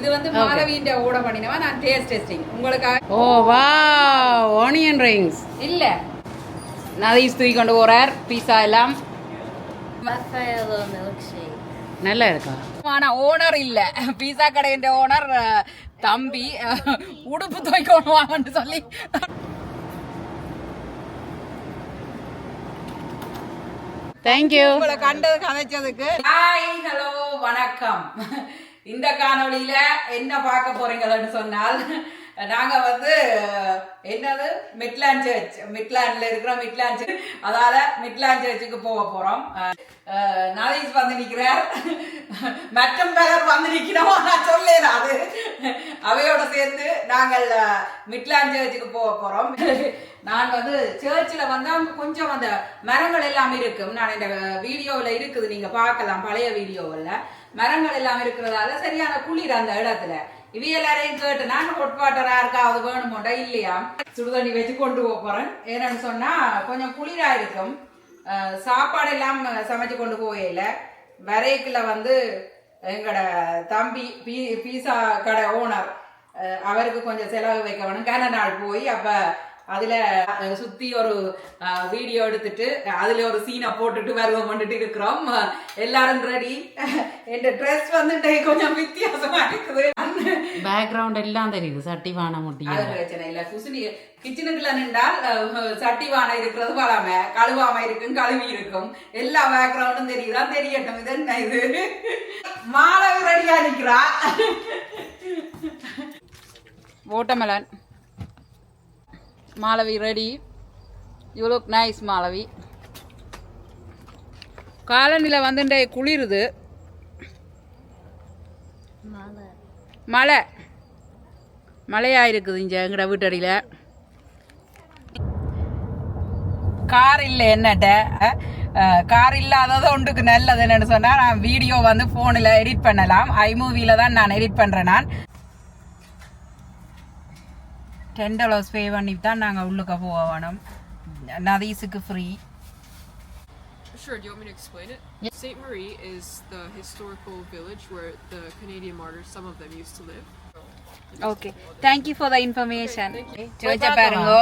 இது வந்து மாலவியின் ஓட பண்ணினவா நான் டேஸ்ட் டெஸ்டிங் உங்களுக்காக. ஓ வாவ், ஆனியன் ரிங்ஸ் இல்ல நதீஸ் தூக்கி கொண்டு போறார். பீஸா எல்லாம் நல்லா இருக்கா? ஆனா ஓனர் இல்ல, பீஸா கடையின் ஓனர் தம்பி உடுப்பு துவைக்கணும் வாங்கன்னு சொல்லி. தேங்க்யூ உங்களை கண்டது கதைச்சதுக்கு. ஹாய், ஹலோ, வணக்கம். இந்த காணொளியில என்ன பார்க்க போறீங்கன்னு சொன்னால், நாங்க வந்து என்னது மிட்லாண்ட் சர்ச், மிட்லாண்ட்ல இருக்கிற மிட்லாண்ட் சர்ச், அதால மிட்லாண்ட் சர்ச்சுக்கு போக போறோம். நதீஸ் வந்து நிக்கிறார், மற்றும் பலர் வந்து நிக்கிறோம். நான் சொல்லேன், அது அவையோட சேர்த்து நாங்கள் மிட்லாண்ட் சர்ச்சுக்கு போக போறோம். நான் வந்து சர்ச்சில் வந்து அங்கே கொஞ்சம் அந்த மரங்கள் எல்லாம் இருக்கும். நான் இந்த வீடியோவில் இருக்குது, நீங்க பார்க்கலாம், பழைய வீடியோவில் மரங்கள் எல்லாம் இருக்கிறதால சரியான குளிர் அந்த இடத்துல. இவ எல்லாரையும் கேட்டு நான் ஹொட்வாட்டரா இருக்காவது வேணுமோட்டா இல்லையா, சுடுதண்ணி வச்சு கொண்டு போறேன். ஏன்னு சொன்னா கொஞ்சம் குளிரா இருக்கும். சாப்பாடு எல்லாம் சமைச்சு கொண்டு போயில வரைக்குள்ள வந்து எங்களோட தம்பி பீஸா கடை ஓனர், அவருக்கு கொஞ்சம் செலவு வைக்க வேணும். கனநாள் போய் அப்ப அதுல சுத்தி ஒரு வீடியோ எடுத்துட்டு அதுல ஒரு சீனை போட்டுட்டு வருவோம் பண்ணிட்டு இருக்கிறோம். எல்லாரும் ரெடி. என் ட்ரெஸ் வந்து கொஞ்சம் வித்தியாசமா இருக்குது. பேக்ரவுண்ட் எல்லாம் தெரியுது. சட்டி வான முடியும் பிரச்சனை இல்ல. குசினி கிச்சனுக்குள்ள நின்றால் சட்டி வானை இருக்கிறது பழமை, கழுவாம இருக்கும், கழுவி இருக்கும், எல்லா பேக்ரவுண்டும் தெரியுதான். தெரியட்டும். இது என்ன இது? மாலவி ரெடியா நிக்கிறா. Watermelon. Malavi ready. You look nice Malavi. காலநிலை வந்து குளிருது. மழையா இருக்குது இங்க எங்கட வீட்டடியில. கார் இல்லை என்னட்ட. கார் இல்லாதது ஒன்றுக்கு நல்லது என்னன்னு சொன்னா, நான் வீடியோ வந்து போன்ல எடிட் பண்ணலாம். ஐமூவில தான் நான் எடிட் பண்றேன். நான் $10 பே பண்ணி தான் நாங்கள் உள்ளுக்க போக வேணும். நதீஸுக்கு free. Sure, do you want me to explain it? Yep. St. Marie is the historical village where the Canadian martyrs, some of them used to live. Okay, thank you for the information. சர்ச்சை பாருங்க.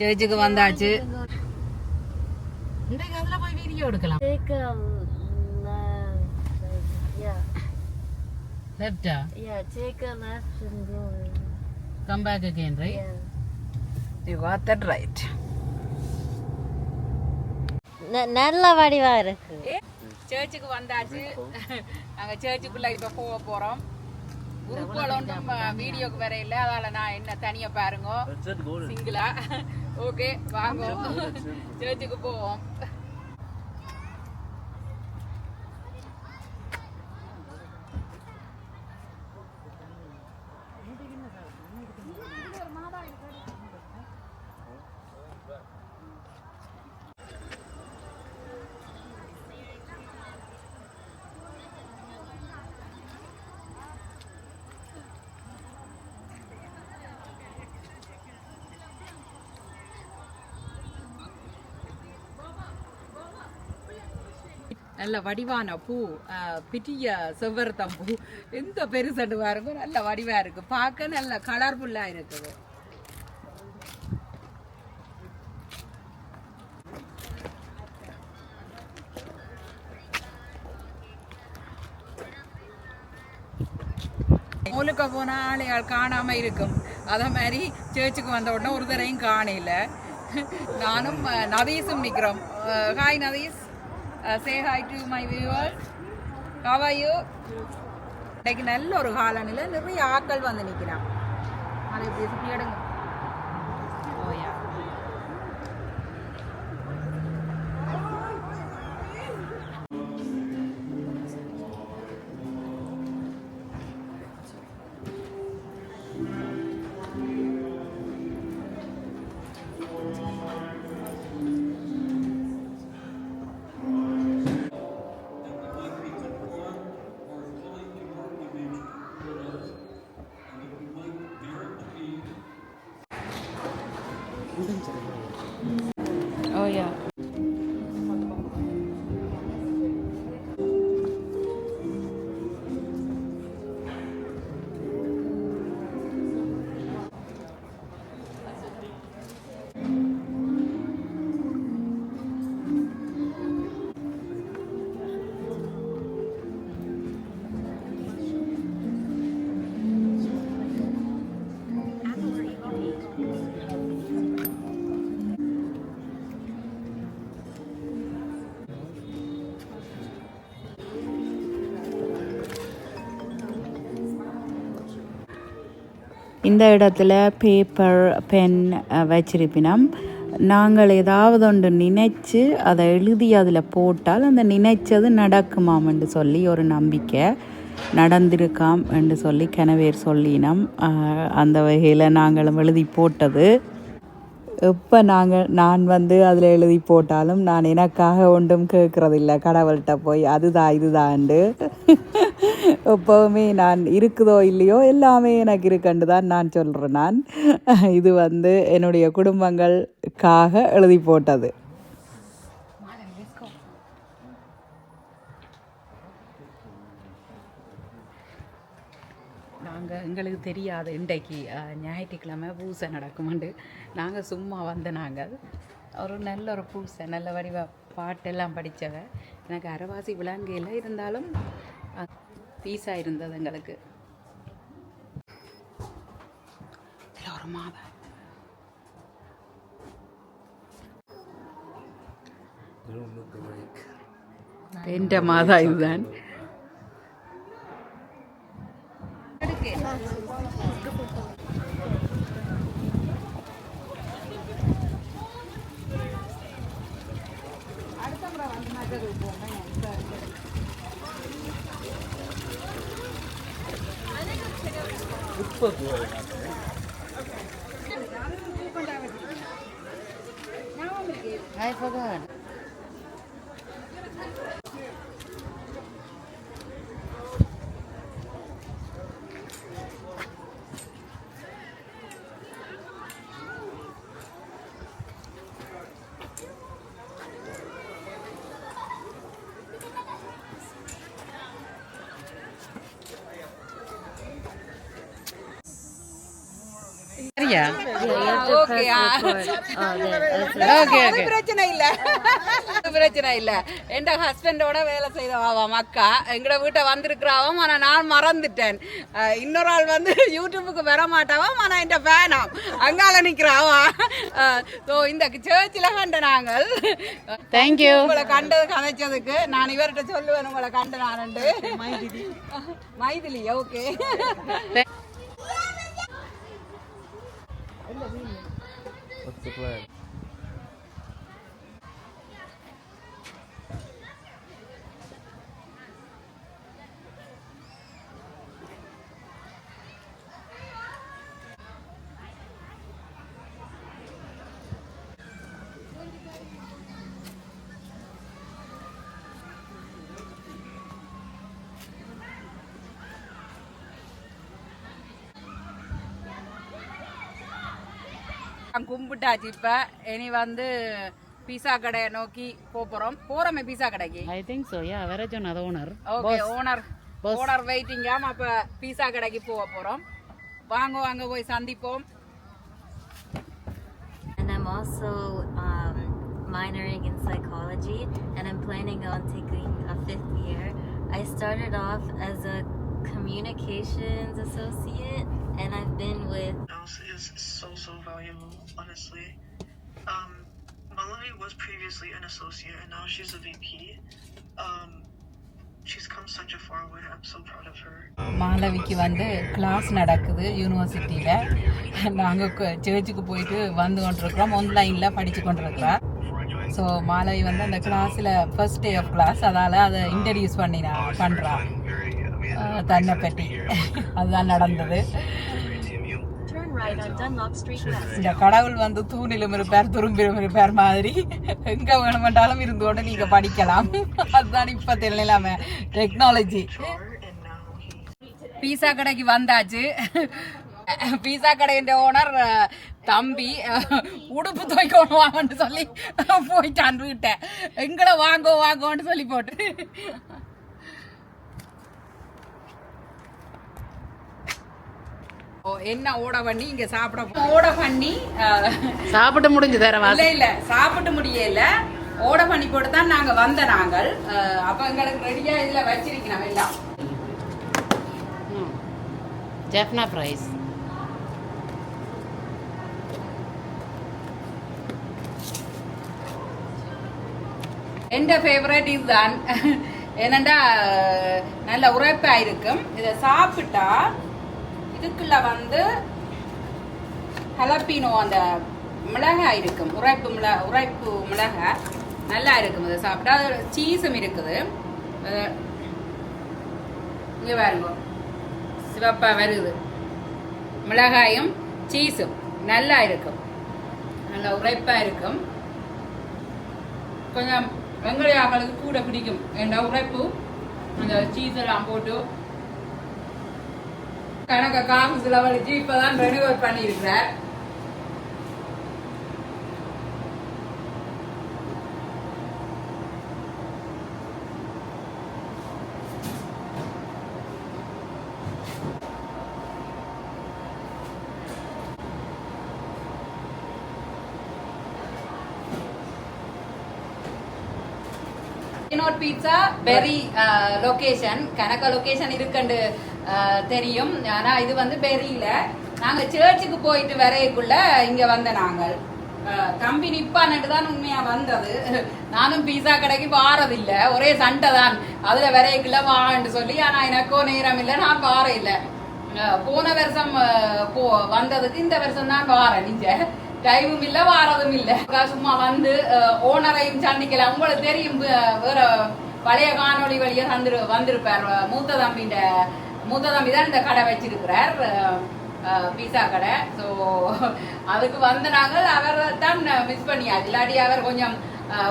சர்ச்சுக்கு வந்தாச்சு. இந்த காலத்துல போய் video எடுக்கலாம். Left? Yeah, take a left and go. Come back again, right? Yeah. You got that right. நல்ல வடிவா இருக்கு. சர்ச்சுக்கு வந்தாச்சு. நாங்க சர்ச்சுக்குள்ள இப்ப போக போறோம். குரூப்ல ஒன்றும் வீடியோக்கு வேற இல்லை, அதால நான் என்ன தனியா பாருங்க சிங்கிளா. ஓகே வாங்க சர்ச்சுக்கு போவோம். நல்ல வடிவான பூ, பிட்டிய செவ்வரத்தம் பூ. எந்த பெருசண்டு பாருங்க, நல்ல வடிவா இருக்கு, பார்க்க நல்ல கலர்ஃபுல்லா இருக்குது. மூலுக்க போனா ஆளையால் காணாம இருக்கும். அதே மாதிரி சர்ச்சுக்கு வந்த உடனே ஒரு தரையும் காணல. நானும் நதீஸும் நிக்கிறோம். Hi நதீஸ். Say hi to my viewers. How are you? இன்னைக்கு நல்ல ஒரு காலநிலை, நிறைய ஆட்கள் வந்து நிற்கிறான். அதை எப்படி சுற்றி எடுங்க. ஓயா Oh yeah. இந்த இடத்துல பேப்பர் பென் வச்சிருப்பினோம். நாங்கள் ஏதாவது ஒன்று நினைச்சு அதை எழுதி அதில் போட்டால் அந்த நினைச்சது நடக்குமாம்னு சொல்லி ஒரு நம்பிக்கை. நடந்திருக்காம் என்று சொல்லி கனவேர் சொல்லினோம். அந்த வகையில் நாங்களும் எழுதி போட்டது. எப்போ நான் அதில் எழுதி போட்டாலும் நான் எனக்காக ஒன்றும் கேட்குறதில்ல கடவுள்கிட்ட போய் அதுதான் இதுதான்ண்டு. எப்போவுமே நான் இருக்குதோ இல்லையோ எல்லாமே எனக்கு இருக்குன்னு தான் நான் சொல்கிறேன். இது என்னுடைய குடும்பங்களுக்காக எழுதி போட்டது. எங்களுக்கு தெரியாது இன்றைக்கு ஞாயிற்றுக்கிழமை பூசை நடக்குமெண்டு. நாங்கள் சும்மா நாங்கள் ஒரு நல்ல ஒரு பூசை நல்ல வடிவ பாட்டெல்லாம் படித்தவ. எனக்கு அரைவாசி விலங்கையில் இருந்தாலும் பீஸாக இருந்தது எங்களுக்கு. ஒரு மாதம் என்ற மாதம் இதுதான். I forgot. பிரச்சனை இல்ல. என் ஹஸ்பண்டோட வேலை செய்தவாம் அக்கா எங்கட வீட்டை வந்திருக்கிறாவாம். ஆனா நான் மறந்துட்டேன். இன்னொரு ஆள் யூடியூபுக்கு வர மாட்டாவாம். ஆனா என் ஃபேனாம் அங்கால நிக்கிறாவா. இந்த சர்ச்சில் கண்ட நாங்கள். தேங்க்யூ உங்களை கண்டது கதைச்சதுக்கு. நான் இவர்கிட்ட சொல்லுவேன் உங்களை கண்ட நானண்டு. Maithili okay. What's the plan? கும்பிட்டாச்சு. இப்ப இனி பீஸா கடையை நோக்கி போறோமே. பீஸா கடைக்கு I think so, yeah. Where is another owner? Okay owner வெயிட்டிங்காம். அப்ப பீஸா கடைக்கு போறோம். வாங்க போய் சந்திப்போம். And I'm also minoring in psychology and I'm planning on taking a 5th year. I started off as a communications associate and I've been with is so valuable, honestly. Malavi was previously an associate and now she's a VP. She's come such a far way. I'm so proud of her. மாலவிக்கு class நடக்குது யூனிவர்சிட்டியில. நாங்கள் சர்ச்சுக்கு போயிட்டு கொண்டிருக்கிறோம். ஆன்லைனில் படித்து கொண்டிருக்கிறோம். ஸோ மாலவி அந்த கிளாஸில் ஃபர்ஸ்ட் டே ஆஃப் கிளாஸ். அதால் அதை இன்ட்ரடியூஸ் பண்ணி நான் பண்ணுறான் தன்னை பற்றி. அதுதான் நடந்தது. இந்த கடவுள் தூணிலும் இருப்பார் துரும்பிலும் இருப்பார் மாதிரி எங்க வேணுமென்றாலும் இருந்து கொண்டு நீங்க படிக்கலாம். அதுதான் இப்ப தெரியலாம டெக்னாலஜி. பீஸா கடைக்கு வந்தாச்சு. பீஸா கடையின் ஓனர் தம்பி உடுப்பு துவைக்கணும் வாங்கன்னு சொல்லி போயிட்டான் வீட்டை. எங்களை வாங்கோன்னு சொல்லி போட்டு என்ன ஓட பண்ணி இங்க ஓட பண்ணி சாப்பிட்டு முடிஞ்சு தர இல்ல சாப்பிட்டு முடியல. ஓட பண்ணி போட்டு தான் நாங்க நாங்கள். அப்ப எங்களுக்கு ரெடியா இதுல வச்சிருக்கோம் எல்லாம். ஜெஃப்னா பிரைஸ் எந்த ஃபேவரட் இதுதான். என்னண்டா நல்ல உரைப்பா இருக்கும். இதை சாப்பிட்டா இதுக்குள்ள ஹலப்பினோ அந்த மிளகாய் இருக்கும், உரைப்பு மிளகாய் நல்லா இருக்கும். அதை சாப்பிட்டா சீஸும் இருக்குது. இங்கே பாருங்க, சிவப்பா வருது. மிளகாயும் சீஸும் நல்லா இருக்கும், நல்லா உரைப்பாக இருக்கும். கொஞ்சம் வெங்காயங்களுக்கு கூட பிடிக்கும். ஏன்னா உரைப்பு அந்த சீஸ் எல்லாம் போட்டு கணக்க காசு செலவழிச்சு இப்பதான் ரெனிவேட் பண்ணியிருக்கிறார். இன்னொரு பீட்சா பெரி லொகேஷன், கணக்க லொகேஷன் இருக்குன்னு தெரியும். ஆனா இது வந்து பெரியில நாங்க சர்ச்சுக்கு போயிட்டு வரையக்குள்ள இங்க வந்த நாங்கள் தம்பி நிப்பான்ட்டு தான் உண்மையா வந்தது. நானும் பீஸா கடைக்கு வாரதில்ல, ஒரே சண்டை தான் அதுல வரையக்குள்ள வான்னு சொல்லி. ஆனா எனக்கோ நேரம் இல்லை, நான் வார இல்லை. போன வருஷம் வந்ததுக்கு இந்த வருஷம் தான் வாரேன். நீங்க டைமும் இல்ல வாரதும் இல்ல. சும்மா வந்து ஓனரையும் சந்திக்கலாம். உங்களுக்கு தெரியும், வேற பழைய காணொளி வழியா வந்திருப்பார். மூத்த தம்பி தான் இந்த கடை வச்சிருக்கிறார், பீஸா கடை. ஸோ அதுக்கு வந்து நாங்கள் அவர் தான் மிஸ் பண்ணியாச்சு. இல்லாட்டி அவர் கொஞ்சம்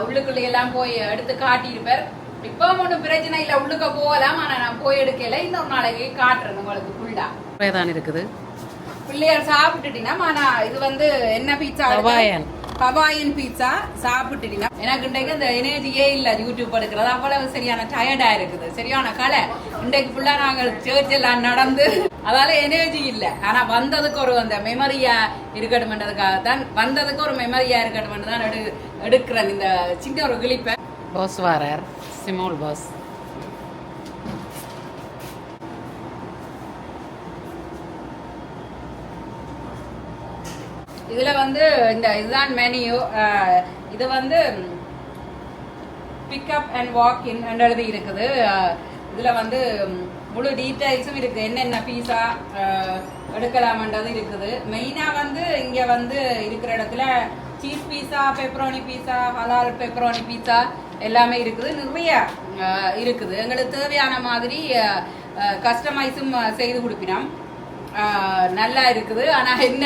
உள்ளுக்குள்ளே எல்லாம் போய் எடுத்து காட்டியிருப்பார். இப்போ ஒன்றும் பிரச்சனை இல்லை, உள்ளுக்க போகலாம். ஆனால் நான் போய் எடுக்கல. இன்னொரு நாளைக்கு காட்டுறேன் உங்களுக்கு ஃபுல்லா தான் இருக்குது. பிள்ளையார் சாப்பிட்டுட்டீங்கன்னா, ஆனா இது வந்து என்ன பீட்சா, ஹவாயன் பீட்சா சாப்பிட்டுட்டீங்கன்னா எனக்கு இன்றைக்கு அந்த எனர்ஜியே இல்லை யூடியூப் எடுக்கிறது. அவ்வளவு சரியான டயர்டா இருக்குது, சரியான கலை. இன்றைக்கு ஃபுல்லா நாங்கள் சர்ச் எல்லாம் நடந்து அதால எனர்ஜி இல்லை. ஆனா வந்ததுக்கு ஒரு அந்த மெமரியா இருக்கட்டும்ன்றதுக்காகத்தான், வந்ததுக்கு ஒரு மெமரியா இருக்கட்டும் தான் எடுக்கிறேன் இந்த சின்ன ஒரு கிளிப்பை. பாஸ் வாரார், சிமோல் பாஸ். இதுல வந்து இந்த இதுதான் மெனியூ. இது வந்து பிக்அப் அண்ட் வாக் இன் எழுதி இருக்குது. இதுல வந்து முழு டீட்டெயில்ஸும் இருக்கு, என்னென்ன பீஸா எடுக்கலாம்ன்றது இருக்குது. மெயினா வந்து இங்க வந்து இருக்கிற இடத்துல சீஸ் பீஸா, பெப்பரோனி பீஸா, ஹலால் பெப்பரோனி பீஸா எல்லாமே இருக்குது. நிறைய இருக்குது. எங்களுக்கு தேவையான மாதிரி கஸ்டமைஸும் செய்து கொடுப்பினோம். நல்லா இருக்குது. ஆனா என்ன,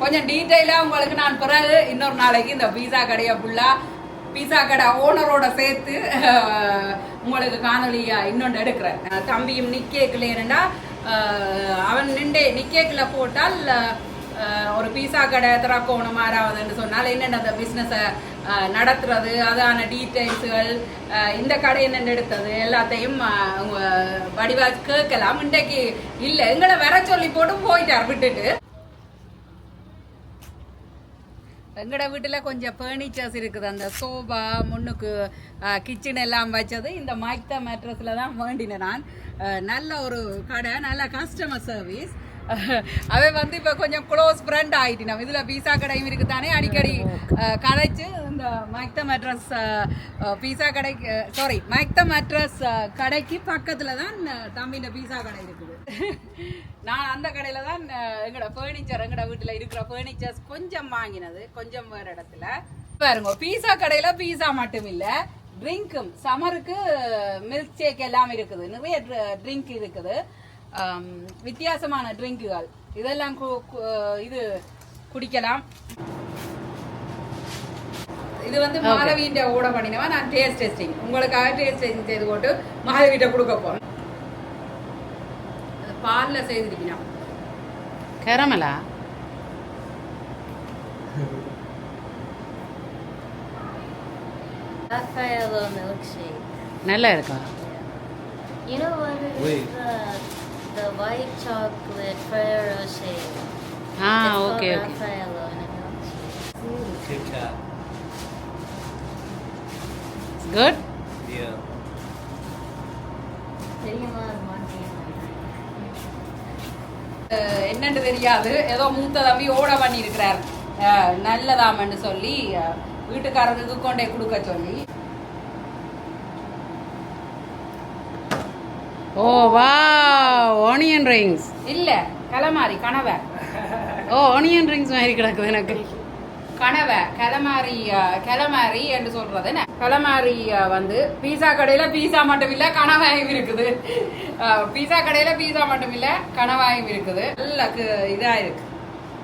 கொஞ்சம் டீட்டெயிலா உங்களுக்கு நான் பிறகு இன்னொரு நாளைக்கு இந்த பீஸா கடையை ஃபுல்லா பீஸா கடை ஓனரோட சேர்த்து உங்களுக்கு காணொலியா இன்னொன்று எடுக்கிறேன். தம்பியும் நிக்கேக்கலைன்னா அவன் நிக்கேக்கில் போட்டால் ஒரு பீஸா கடை திறக்கணும் மாறாவதுன்னு சொன்னால் என்னென்ன அந்த பிஸ்னஸை நடத்துறது, அதான டீட்டெயில்ஸுகள், இந்த கடை என்னென்ன எடுத்தது எல்லாத்தையும் வடிவா கேட்கலாம். இன்றைக்கு இல்லை, எங்களை வர சொல்லி போட்டு போயிட்டார் விட்டுட்டு. எங்கட வீட்டுல கொஞ்சம் ஃபர்னிச்சர்ஸ் இருக்குது. அந்த சோபா முன்னுக்கு கிச்சன் எல்லாம் வச்சது இந்த மைக்தா மேட்ரஸ்ல தான் வேண்டினேன் நான். நல்ல ஒரு கடை, நல்ல கஸ்டமர் சர்வீஸ். அவை வந்து இப்ப கொஞ்சம் க்ளோஸ் ஃப்ரெண்ட் ஆயிட்டு. நம்ம இதுல பீஸா கடையும் இருக்குதானே, அடிக்கடி கடைச்சு இந்த மைக்தா மேட்ரஸ் பீஸா கடைக்கு மைக்தா மேட்ரஸ் கடைக்கு பக்கத்துல தான் தம்பின பீஸா கடை இருக்குது. நான் அந்த கடையில தான் எங்கட ஃபர்னிச்சர், எங்கட வீட்டுல இருக்கிற ஃபர்னிச்சர்ஸ் கொஞ்சம் வாங்கினது, கொஞ்சம் வேற இடத்துல. பாருங்க, பீஸா கடையில பீஸா மட்டும் இல்ல, ட்ரிங்க்கும் சம்மருக்கு மில்க் ஷேக் எல்லாம் இருக்குது. நிறைய ட்ரிங்க் இருக்குது, வித்தியாசமான ட்ரிங்குகள். இதெல்லாம் இது குடிக்கலாம். இது வந்து மாலவீண்ட ஓட பண்ணினவா. நான் டேஸ்ட் டெஸ்டிங் உங்களுக்காக டேஸ்ட் டெஸ்டிங் செய்து போட்டு மாலவீட்ட கொடுக்க போறேன். பால்ல செய்திருக்கணும். கேரமலா Raffaello milkshake. நல்லா இருக்கா? You know what it is? The white chocolate Ferrero Rocher. Okay. Raffaello in a milkshake. Kit Kat. It's good? Yeah. என்னன்னு தெரியாது, ஏதோ மூத்த தம்பி ஓட பண்ணி இருக்கிறார் நல்லதாமன்னு சொல்லி வீட்டுக்காரருக்கு கொண்டே கொடுக்க சொல்லி. ஓ வா, ஆனியன் ரிங்ஸ் இல்ல கலமாரி கணவர் ஓ ஆனியன் ரிங்ஸ் மாதிரி கிடக்குது எனக்கு. கனவை கலமாரி என்று சொல்றது என்ன, கலமாரி வந்து பீஸா கடையில பீஸா மட்டும் இல்ல கனவாயும் இருக்குது. பீஸா கடையில பீஸா மட்டும் இல்ல கனவாயும் இருக்குது. நல்ல இதா இருக்கு.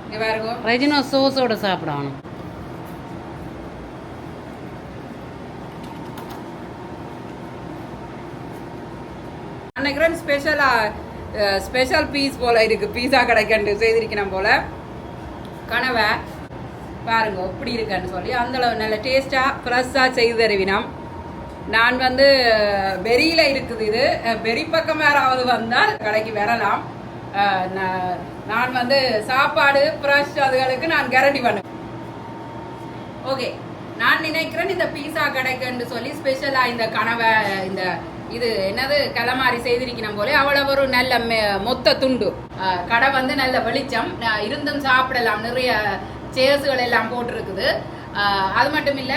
இங்க பாருங்க, ரெஜினோ சோஸோட சாப்பிடணும். நினைக்கிறேன் ஸ்பெஷல் பீஸ் போல இருக்கு. பீஸா கடைக்கண்டு செய்திருக்கணும் போல. கனவை பாருங்க எப்படி இருக்குன்னு சொல்லி அந்த அளவு நல்ல டேஸ்டா ஃப்ரெஷ்ஷா செய்து தருவினோம். நான் வந்து பெரியில இருக்குது. இது பெரி பக்கம் யாராவது வந்தால் கடைக்கு வரலாம். நான் வந்து சாப்பாடு ஃப்ரெஷ் அதுகளுக்கு நான் கேரண்டி பண்ணுவேன். ஓகே, நான் நினைக்கிறேன் இந்த பீஸா கடைக்குன்னு சொல்லி ஸ்பெஷலா இந்த கனவை இந்த இது என்னது கலமாரி செய்திருக்கணும் போல அவ்வளவு ஒரு நல்ல மொத்த துண்டு. கடை வந்து நல்ல வெளிச்சம் இருந்தும் சாப்பிடலாம். நிறைய சேர்ஸுகள் எல்லாம் போட்டிருக்குது. அது மட்டும் இல்ல,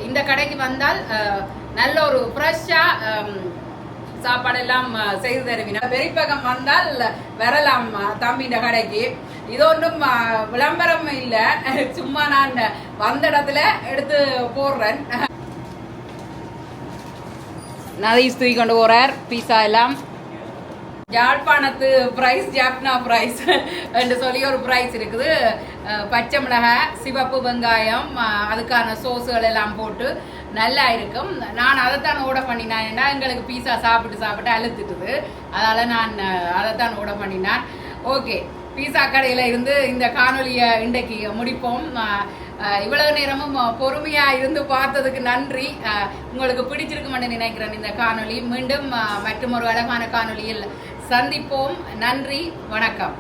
இந்த கடைக்கு வந்தால் நல்ல ஒரு ஃப்ரெஷ்ஷா சாப்பாடெல்லாம் செய்து தருவினா. பெரியப்பக்கம் வந்தால் வரலாம் தம்பின்ற கடைக்கு. இது ஒன்றும் விளம்பரம் இல்லை, சும்மா நான் வந்த இடத்துல எடுத்து போடுறேன். நதீஷ் தூக்கி கொண்டு போறார் பீஸா எல்லாம். யாழ்ப்பாணத்து பிரைஸ் ஜாப்னா பிரைஸ் என்று சொல்லி ஒரு பிரைஸ் இருக்குது. பச்சை மிளகாய், சிவப்பு வெங்காயம், அதுக்கான சோஸுகள் எல்லாம் போட்டு நல்லா இருக்கும். நான் அதைத்தான் ஓட பண்ணினேன். ஏன்னா எங்களுக்கு பீஸா சாப்பிட்டு அழுத்துட்டுது. அதனால நான் அதைத்தான் ஓட பண்ணினேன். ஓகே, பீஸா கடையில் இருந்து இந்த காணொலியை இன்றைக்கு முடிப்போம். இவ்வளவு நேரமும் பொறுமையா இருந்து பார்த்ததுக்கு நன்றி. உங்களுக்கு பிடிச்சிருக்குமென்னு நினைக்கிறேன் இந்த காணொலி. மீண்டும் மற்றும் ஒரு அழகான காணொலியில் சந்திப்போம். நன்றி, வணக்கம்.